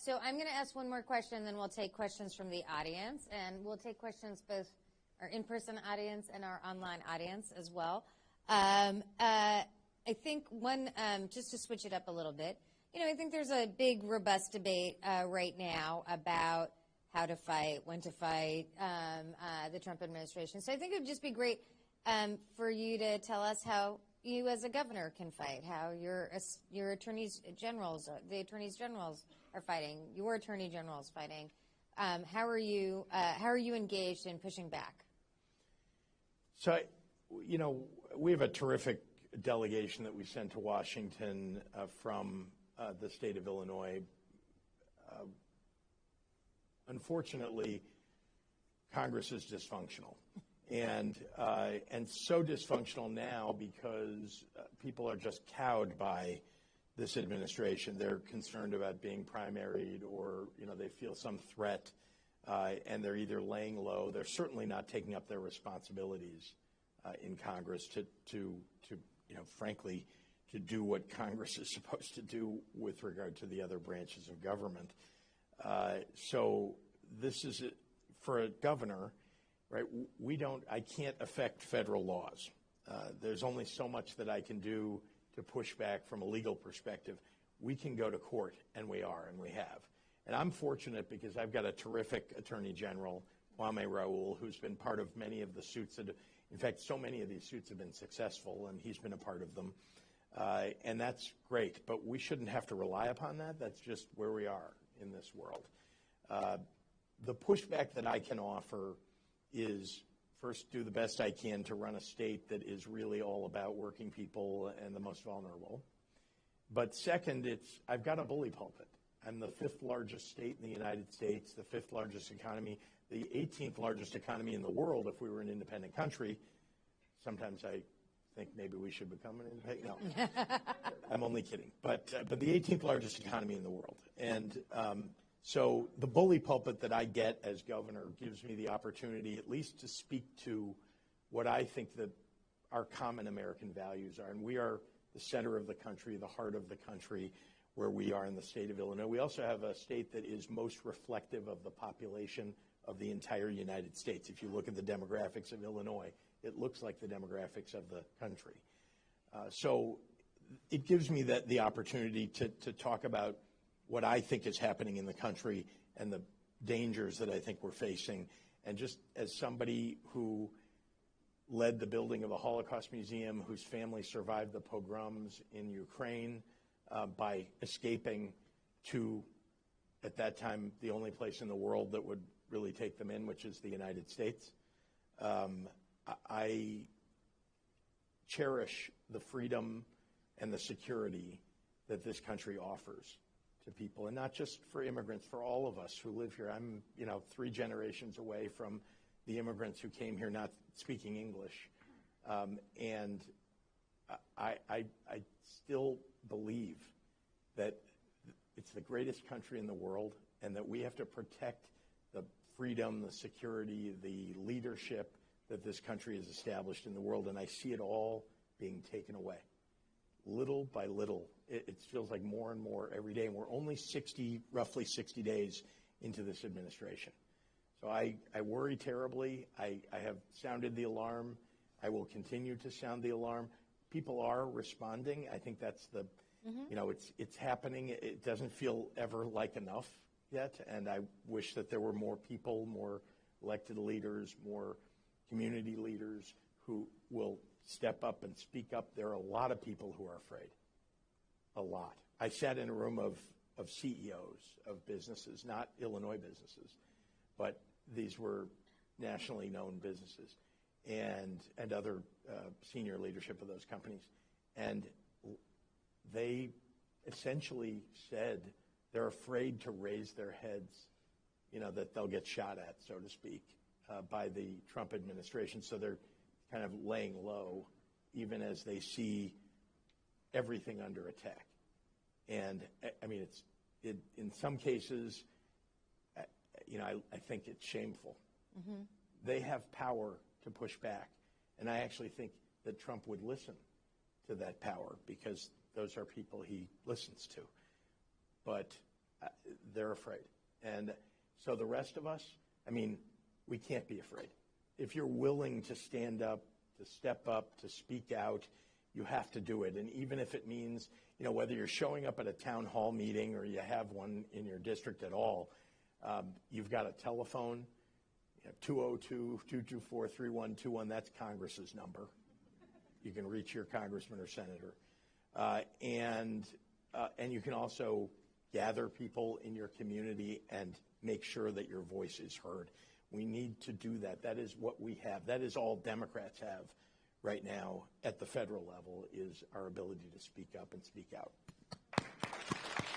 So I'm going to ask one more question, then we'll take questions from the audience, and we'll take questions both our in-person audience and our online audience as well. I think just to switch it up a little bit, I think there's a big, robust debate right now about how to fight, when to fight the Trump administration. So I think it would just be great for you to tell us how you as a governor can fight, how your attorneys generals, the attorneys generals are fighting, your attorney general is fighting. How are you engaged in pushing back? So, we have a terrific delegation that we sent to Washington from the state of Illinois. Unfortunately, Congress is dysfunctional, and so dysfunctional now because people are just cowed by this administration. They're concerned about being primaried, or they feel some threat, and they're either laying low. They're certainly not taking up their responsibilities in Congress to frankly, to do what Congress is supposed to do with regard to the other branches of government. So this is for a governor, right? I can't affect federal laws. There's only so much that I can do to push back from a legal perspective. We can go to court, and we are, and we have. And I'm fortunate because I've got a terrific Attorney General, Kwame Raoul, who's been part of many of the suits in fact, so many of these suits have been successful, and he's been a part of them. And that's great, but we shouldn't have to rely upon that. That's just where we are in this world. The pushback that I can offer is, first, do the best I can to run a state that is really all about working people and the most vulnerable. But second, I've got a bully pulpit. I'm the 5th largest state in the United States, the 5th largest economy, the 18th largest economy in the world if we were an independent country. Sometimes I think maybe we should become an independent. No, I'm only kidding. But the 18th largest economy in the world. And so the bully pulpit that I get as governor gives me the opportunity at least to speak to what I think that our common American values are. And we are the center of the country, the heart of the country, where we are in the state of Illinois. We also have a state that is most reflective of the population of the entire United States. If you look at the demographics of Illinois, it looks like the demographics of the country. So it gives me the opportunity to talk about what I think is happening in the country and the dangers that I think we're facing. And just as somebody who led the building of a Holocaust museum, whose family survived the pogroms in Ukraine by escaping to, at that time, the only place in the world that would really take them in, which is the United States. I cherish the freedom and the security that this country offers to people, and not just for immigrants, for all of us who live here. I'm, 3 generations away from the immigrants who came here not speaking English, and I still believe that it's the greatest country in the world, and that we have to protect the freedom, the security, the leadership that this country has established in the world, and I see it all being taken away, little by little. It feels like more and more every day, and we're only roughly 60 days into this administration. So I worry terribly. I have sounded the alarm. I will continue to sound the alarm. People are responding. I think that's it's happening. It doesn't feel ever like enough yet, and I wish that there were more people, more elected leaders, more community leaders who will step up and speak up. There are a lot of people who are afraid, a lot. I sat in a room of CEOs of businesses, not Illinois businesses, but these were nationally known businesses and other senior leadership of those companies. And they essentially said they're afraid to raise their heads, that they'll get shot at, so to speak, by the Trump administration. So they're kind of laying low, even as they see everything under attack. And I mean, in some cases, I think it's shameful. Mm-hmm. They have power to push back. And I actually think that Trump would listen to that power, because those are people he listens to. But they're afraid. And so the rest of us, I mean, we can't be afraid. If you're willing to stand up, to step up, to speak out, you have to do it. And even if it means, you know, whether you're showing up at a town hall meeting or you have one in your district at all, you've got a telephone, 202-224-3121, that's Congress's number. You can reach your congressman or senator. And you can also gather people in your community and make sure that your voice is heard. We need to do that. That is what we have. That is all Democrats have right now at the federal level, is our ability to speak up and speak out.